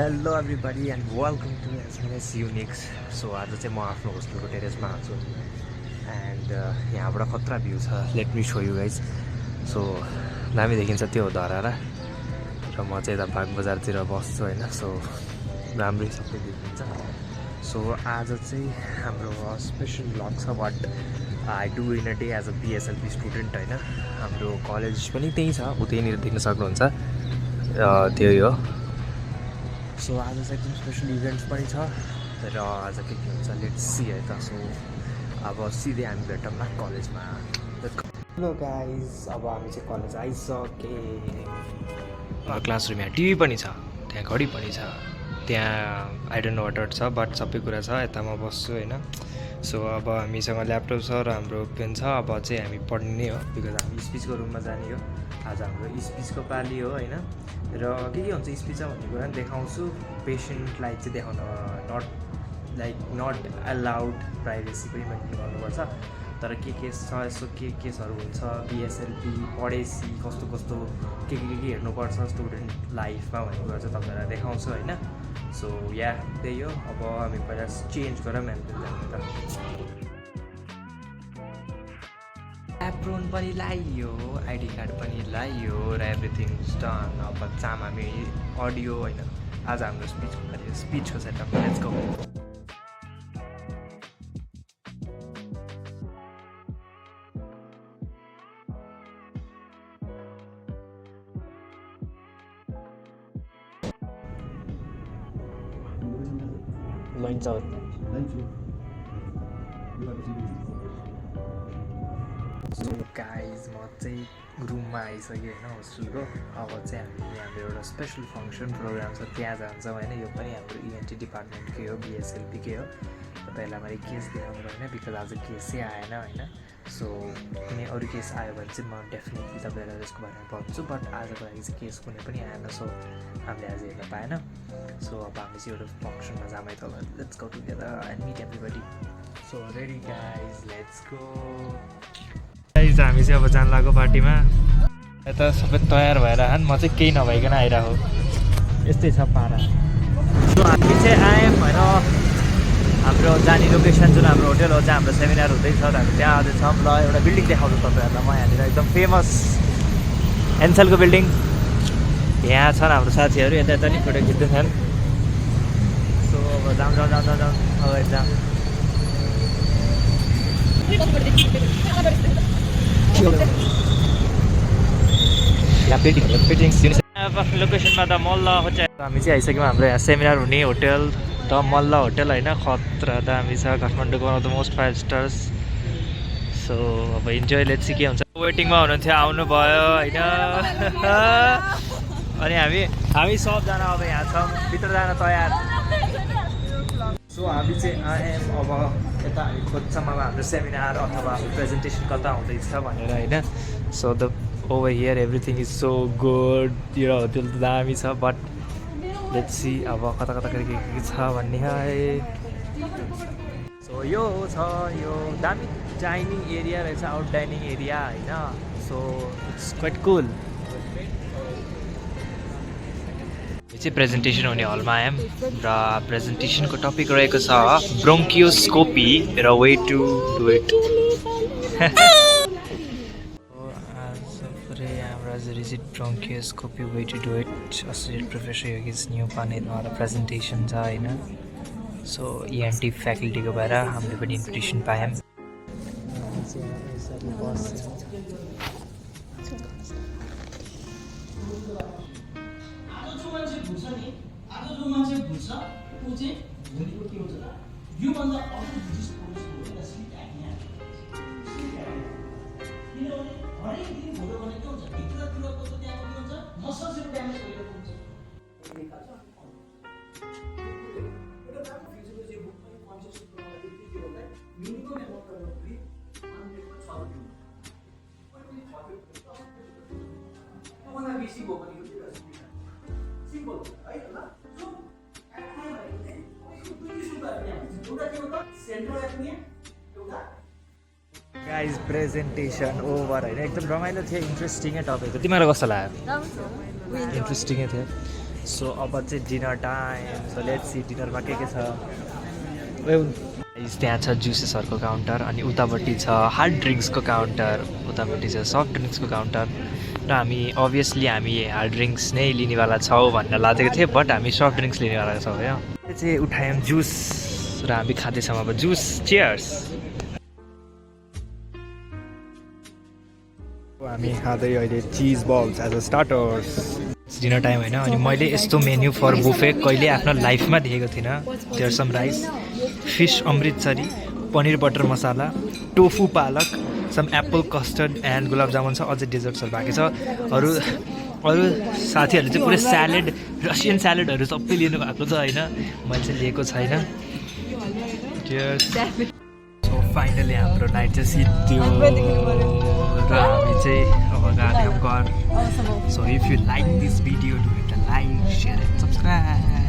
Hello everybody and welcome to SMS Unix. So आज चाहिँ म आफ्नो होस्टेलको टेरेसमा छु एन्ड यहाँबाट खतरा भ्यू छ। Let me so you guys. So दामी देखिन्छ त्यो धरारा र म चाहिँ यता बाग बजारतिर बस्छु होइन। सो राम्रै सबै देखिन्छ। सो आज चाहिँ हाम्रो स्पेसल ब्लग छ what I do in a day as a BSLP student होइन। हाम्रो कलेज पनि त्यहीँ छ, उतैनिर देख्न सक्नुहुन्छ, त्यही हो। सो आज चाहिँ एकदम स्पेसल इभेन्ट्स पनि छ र आज के हुन्छ लेट्स सी है त। सो अब सिधै हामी भेटौँला कलेजमा। हेलो गाइज, अब हामी चाहिँ कलेज आइसके। क्लासरुम यहाँ टिभी पनि छ, त्यहाँ घडी पनि छ, त्यहाँ आई डोन्ट नो वाट छ बट सबै कुरा छ। यता म बस्छु होइन। सो अब हामीसँग ल्यापटप छ र हाम्रो पेन छ। अब चाहिँ हामी पढ्ने नै हो बिकज हामी स्पिचको रुममा जाने हो। आज हाम्रो स्पिचको पाली हो होइन। र के हुन्छ स्पिच भन्ने कुरा पनि देखाउँछु। पेसेन्टलाई चाहिँ देखाउन नट एलाउड, प्राइभेसी पनि मेन्टेन गर्नुपर्छ। तर के केस छ यसो के केसहरू हुन्छ बिएसएलपी पढेपछि कस्तो कस्तो के हेर्नुपर्छ स्टुडेन्ट लाइफमा भन्ने कुरा चाहिँ तपाईँहरूलाई देखाउँछु होइन। सो या त्यही हो। अब हामी पहिला चेन्ज गरेर म्यामले जाने त। एप्रोन पनि लाइयो, आइडी कार्ड पनि लाइयो र एभ्रिथिङ डन। अब चाम हामी अडियो होइन, आज हाम्रो स्पिचको setup. Let's go. Lunch so guys म चाहिँ रुममा आइसकेँ होइन होस्टेलको। अब चाहिँ हामीले हाम्रो एउटा स्पेसल फङ्सन प्रोग्राम छ, त्यहाँ जान्छौँ होइन। यो पनि हाम्रो इएनटी डिपार्टमेन्टकै हो, बिएसएलपीकै हो। तपाईँहरूलाई मैले केस देखाउनु भएन बिकज आज केसै आएन होइन। सो कुनै अरू केस आयो भने चाहिँ म डेफिनेटली तपाईँहरूलाई त्यसको बारेमा भन्छु बट आजको लागि चाहिँ केस कुनै पनि आएन। सो हामीले आज हेर्न पाएन। सो अब हामी चाहिँ एउटा फङ्सनमा जामै त let's go together and meet everybody. So ready guys, let's go. Guys हामी चाहिँ अब जान लाग्यो पार्टीमा। यता सबै तयार भएर म चाहिँ केही नभइकन आइरहेको, यस्तै छ पारा। सो हामी चाहिँ आयौँ होइन। हाम्रो जाने लोकेसन जुन हाम्रो होटल हो जहाँ हाम्रो सेमिनार हुँदैछ हामी त्यहाँ आज छौँ। ल एउटा बिल्डिङ देखाउँछु तपाईँहरूलाई म। यहाँनिर एकदम फेमस एनसेलको बिल्डिङ यहाँ छन् हाम्रो साथीहरू। यता यता नि फोटो खिच्दैछन्। सो अब जाउँ अब एकदम लोकेसनमा द मल्ल होटल। हामी चाहिँ आइसक्यौँ हाम्रो यहाँ सेमिनार हुने होटल द मल्ल होटल होइन। खतरा दामी छ, काठमाडौँको one of the most 5 stars. So अब इन्जोय, लेट्स सी के हुन्छ। वेटिङमा हुनुहुन्थ्यो, आउनुभयो होइन। अनि हामी सबजना अब यहाँ छौँ, भित्र जान तयार। सो हामी चाहिँ आयौँ। अब यता हामी खोज्छौँ अब हाम्रो सेमिनार अथवा हाम्रो प्रेजेन्टेसन कता हुँदैछ भनेर होइन। So the over here everything is so good. यो होटल त दामी छ बट लेट्स सी अब कता कता के छ भन्ने है। सो यो छ, यो दामी डाइनिङ एरिया रहेछ, आउट डाइनिङ एरिया होइन। सो इट्स क्वाइट कुल। यो चाहिँ प्रेजेन्टेसन हुने हलमा आयौँ र प्रेजेन्टेसनको टपिक रहेको छ ब्रोङ्कियोस्कोपी र way to do it. Rigid bronchoscopy, way to do it. Associate Professor Yogesh Neopanedwara presentation छ होइन। सो ENT फ्याकल्टीको भएर हामीले पनि इन्भिटेसन पायौँ। गाइज प्रेजेन्टेसन ओभर होइन, एकदम रमाइलो थियो, इन्ट्रेस्टिङै टपिक हो। तिमीलाई कस्तो लाग्यो? इन्ट्रेस्टिङै थियो। सो अब चाहिँ dinner time. So let's see डिनरमा के छ. त्यहाँ छ जुसेसहरूको काउन्टर अनि उतापट्टि छ हार्ड ड्रिङ्क्सको काउन्टर, उतापट्टि छ सफ्ट ड्रिङ्क्सको काउन्टर. र हामी अभियसली हामी हार्ड ड्रिङ्क्स नै लिनेवाला छौँ भनेर लागेको थियो, बट हामी सफ्ट ड्रिङ्क्स लिनेवाला छौँ क्या. यो चाहिँ उठायौँ जुस र हामी खाँदैछौँ अब जुस. चियर्स. हामी खाँदै अहिले cheese balls as a starters. Dinner time होइन, अनि मैले यस्तो मेन्यू फर बुफे कहिले आफ्नो लाइफमा देखेको थिइनँ. There some rice, fish Amritsari, paneer butter masala, tofu palak, some apple custard and gulab jamun छ. अझै डेजर्ट्सहरू बाँकी छ. अरू साथीहरूले चाहिँ पुरै स्यालेड, रसियन स्यालेडहरू सबै लिनु भएको छ होइन. मैले चाहिँ लिएको छैन. सो फाइनली हाम्रो नाइट चाहिँ सिद्धियो र हामी चाहिँ अब गएको घर. So if you like this video, do hit the like, share and subscribe.